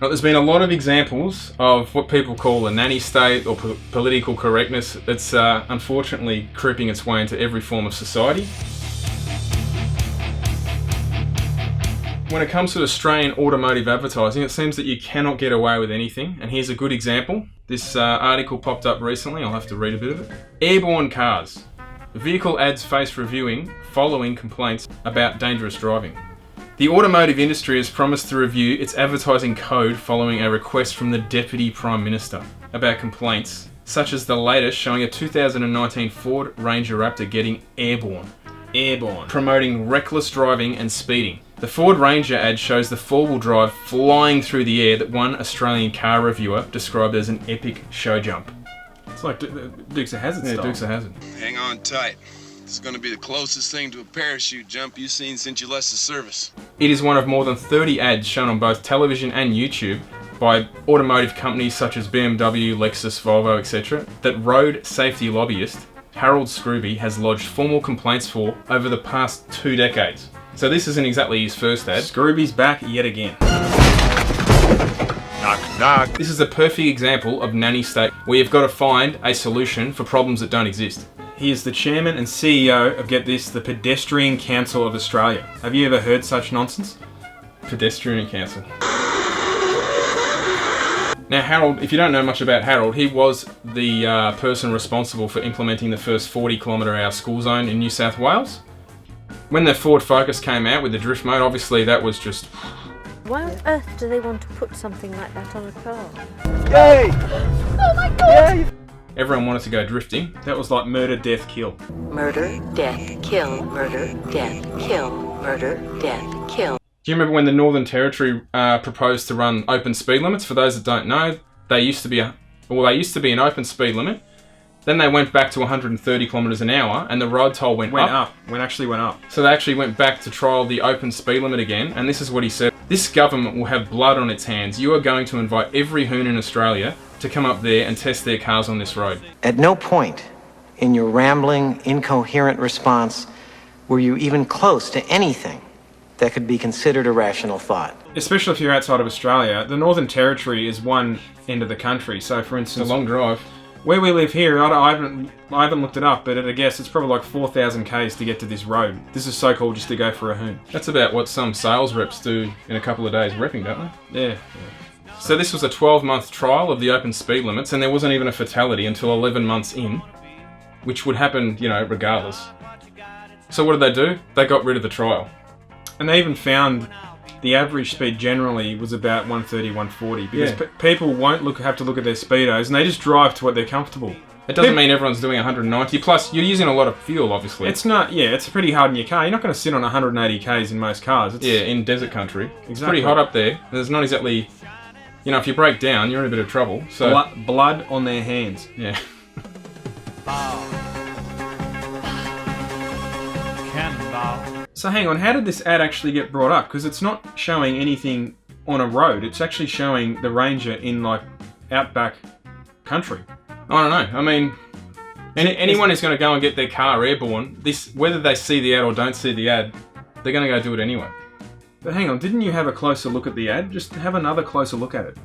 Now, there's been a lot of examples of what people call a nanny state or political correctness that's unfortunately creeping its way into every form of society. When it comes to Australian automotive advertising, it seems that you cannot get away with anything, and here's a good example. This article popped up recently, I'll have to read a bit of it. Airborne cars. Vehicle ads face reviewing following complaints about dangerous driving. The automotive industry has promised to review its advertising code following a request from the Deputy Prime Minister about complaints, such as the latest showing a 2019 Ford Ranger Raptor getting airborne, promoting reckless driving and speeding. The Ford Ranger ad shows the four-wheel drive flying through the air that one Australian car reviewer described as an epic show jump. It's like Dukes of Hazzard style. Yeah, Dukes of Hazzard. Hang on tight. It's going to be the closest thing to a parachute jump you've seen since you left the service. It is one of more than 30 ads shown on both television and YouTube by automotive companies such as BMW, Lexus, Volvo, etc. that road safety lobbyist Harold Scrooby has lodged formal complaints for over the past 2 decades. So this isn't exactly his first ad. Scrooby's back yet again. Knock, knock. This is a perfect example of nanny state where you've got to find a solution for problems that don't exist. He is the chairman and CEO of, get this, the Pedestrian Council of Australia. Have you ever heard such nonsense? Pedestrian Council. Now Harold, if you don't know much about Harold, he was the person responsible for implementing the first 40km/h school zone in New South Wales. When the Ford Focus came out with the drift mode, obviously that was just... Why on earth do they want to put something like that on a car? Yay! Oh my god! Yay! Everyone wanted to go drifting. That was like murder, death, kill. Murder, death, kill, murder, death, kill, murder, death, kill. Do you remember when the Northern Territory proposed to run open speed limits? For those that don't know, they used to be an open speed limit. Then they went back to 130km/h and the road toll went up. Went up. So they actually went back to trial the open speed limit again, and this is what he said. This government will have blood on its hands. You are going to invite every hoon in Australia to come up there and test their cars on this road. At no point in your rambling, incoherent response were you even close to anything that could be considered a rational thought. Especially if you're outside of Australia, the Northern Territory is one end of the country. So for instance... It's a long drive. Where we live here, I haven't looked it up, but at a guess, it's probably like 4,000 k's to get to this road. This is so cool just to go for a hoon. That's about what some sales reps do in a couple of days repping, don't they? Yeah. So this was a 12-month trial of the open speed limits, and there wasn't even a fatality until 11 months in, which would happen, regardless. So what did they do? They got rid of the trial. And they even found the average speed generally was about 130, 140, because people won't have to look at their speedos, and they just drive to what they're comfortable. It doesn't mean everyone's doing 190, plus you're using a lot of fuel, obviously. It's not, it's pretty hard in your car. You're not going to sit on 180 k's in most cars. In desert country. Exactly. It's pretty hot up there. There's not exactly, if you break down, you're in a bit of trouble. So blood on their hands. Yeah. So hang on, how did this ad actually get brought up? Because it's not showing anything on a road. It's actually showing the Ranger in like outback country. I don't know. I mean, anyone who's going to go and get their car airborne, whether they see the ad or don't see the ad, they're going to go do it anyway. But hang on, didn't you have a closer look at the ad? Just have another closer look at it.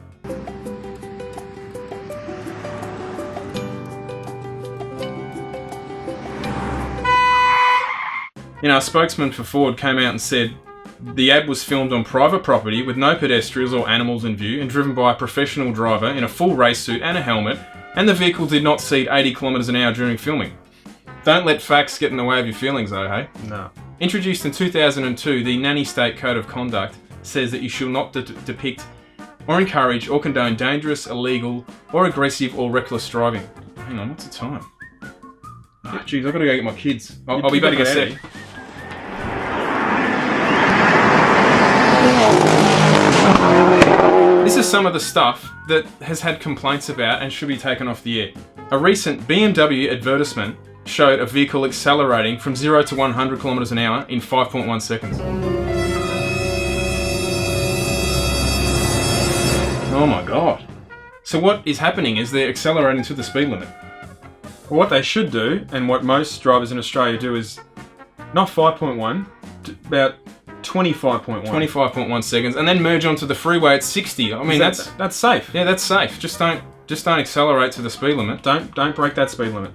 A spokesman for Ford came out and said the ad was filmed on private property with no pedestrians or animals in view and driven by a professional driver in a full race suit and a helmet, and the vehicle did not exceed 80km/h during filming. Don't let facts get in the way of your feelings though, hey? No. Introduced in 2002, the Nanny State Code of Conduct says that you shall not depict or encourage or condone dangerous, illegal, or aggressive or reckless driving. Hang on, what's the time? Oh, jeez, I've got to go get my kids. I'll be back in a sec. This is some of the stuff that has had complaints about and should be taken off the air. A recent BMW advertisement showed a vehicle accelerating from 0 to 100km/h in 5.1 seconds. Oh my god. So what is happening is they're accelerating to the speed limit. Well, what they should do, and what most drivers in Australia do, is not 5.1, about 25.1. 25.1 seconds, and then merge onto the freeway at 60. I mean, that's safe. Yeah, that's safe. Just don't accelerate to the speed limit. Don't break that speed limit.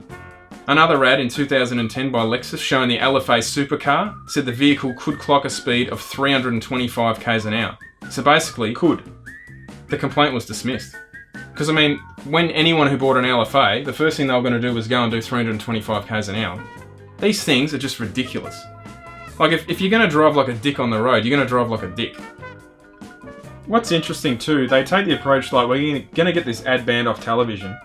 Another ad in 2010 by Lexus showing the LFA supercar said the vehicle could clock a speed of 325 k's an hour. So basically, the complaint was dismissed. Because, I mean, when anyone who bought an LFA, the first thing they were going to do was go and do 325 k's an hour. These things are just ridiculous. Like, if you're going to drive like a dick on the road, you're going to drive like a dick. What's interesting too, they take the approach like, we're going to get this ad banned off television.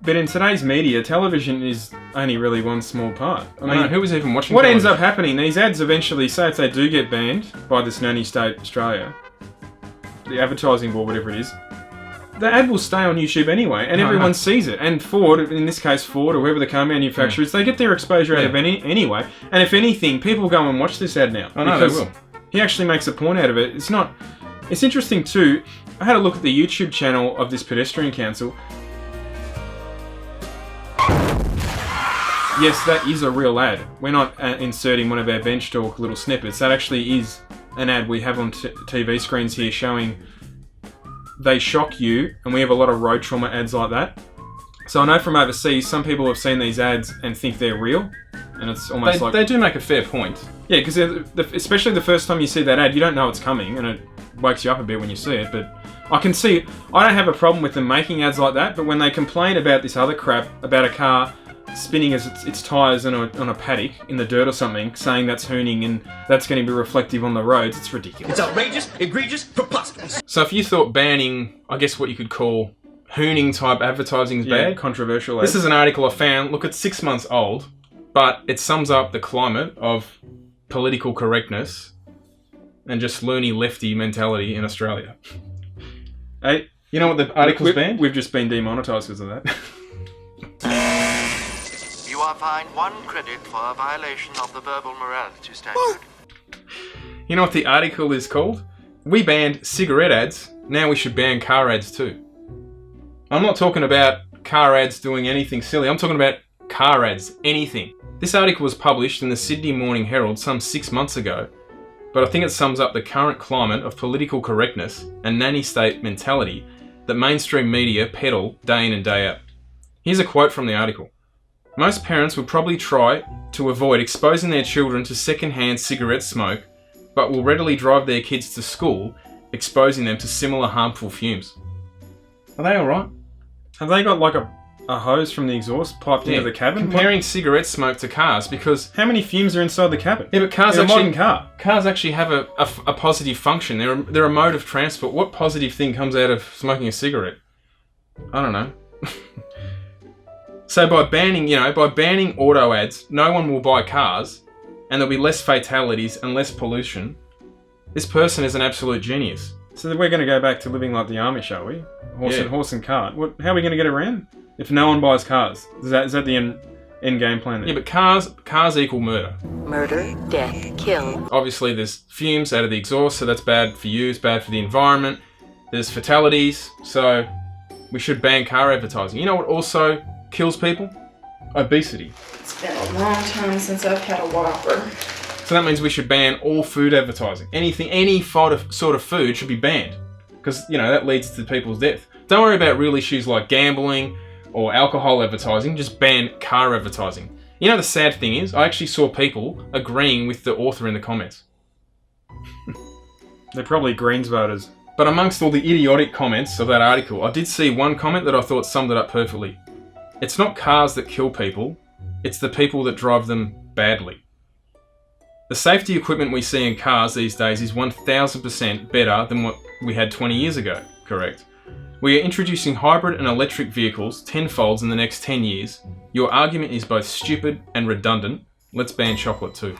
But in today's media, television is only really one small part. I mean, who was even watching what television? ends up happening, these ads eventually, say if they do get banned by this Nanny state Australia, the advertising board, whatever it is, the ad will stay on YouTube anyway, and everyone sees it. And Ford, in this case Ford, or whoever the car manufacturer is, they get their exposure out of anyway. And if anything, people go and watch this ad now. I know, they will. He actually makes a point out of it. It's interesting too, I had a look at the YouTube channel of this pedestrian council. Yes, that is a real ad. We're not inserting one of our bench talk little snippets. That actually is an ad we have on TV screens here showing they shock you, and we have a lot of road trauma ads like that. So I know from overseas, some people have seen these ads and think they're real, and it's almost They do make a fair point. Yeah, because especially the first time you see that ad, you don't know it's coming, and it wakes you up a bit when you see it, but I don't have a problem with them making ads like that, but when they complain about this other crap, about a car spinning as its tyres on a paddock in the dirt or something, saying that's hooning and that's going to be reflective on the roads, it's ridiculous. It's outrageous, egregious, preposterous. So if you thought banning, I guess what you could call hooning type advertising is bad, controversial. This is an article I found. Look, it's 6 months old, but it sums up the climate of political correctness and just loony lefty mentality in Australia. Hey, you know what the article's banned? We've just been demonetised because of that. You are fined 1 credit for a violation of the verbal morality statute. You know what the article is called? We banned cigarette ads, now we should ban car ads too. I'm not talking about car ads doing anything silly, I'm talking about car ads, anything. This article was published in the Sydney Morning Herald some 6 months ago, but I think it sums up the current climate of political correctness and nanny state mentality that mainstream media peddle day in and day out. Here's a quote from the article. Most parents would probably try to avoid exposing their children to secondhand cigarette smoke, but will readily drive their kids to school, exposing them to similar harmful fumes. Are they alright? Have they got like a hose from the exhaust piped into the cabin? Comparing cigarette smoke to cars, because how many fumes are inside the cabin? Yeah, but cars in a modern car. Cars actually have a positive function. They're a mode of transport. What positive thing comes out of smoking a cigarette? I don't know. So by banning auto ads, no one will buy cars, and there'll be less fatalities and less pollution. This person is an absolute genius. So we're going to go back to living like the army, shall we? Horse and cart. How are we going to get around if no one buys cars? Is that the end game plan? Yeah, but cars equal murder. Murder, death, kill. Obviously, there's fumes out of the exhaust, so that's bad for you. It's bad for the environment. There's fatalities, so we should ban car advertising. You know what also kills people? Obesity. It's been a long time since I've had a Whopper. So that means we should ban all food advertising. Any sort of food should be banned. Because, that leads to people's death. Don't worry about real issues like gambling or alcohol advertising, just ban car advertising. You know the sad thing is, I actually saw people agreeing with the author in the comments. They're probably Greens voters. But amongst all the idiotic comments of that article, I did see one comment that I thought summed it up perfectly. It's not cars that kill people, it's the people that drive them badly. The safety equipment we see in cars these days is 1000% better than what we had 20 years ago, correct? We are introducing hybrid and electric vehicles tenfolds in the next 10 years. Your argument is both stupid and redundant. Let's ban chocolate too.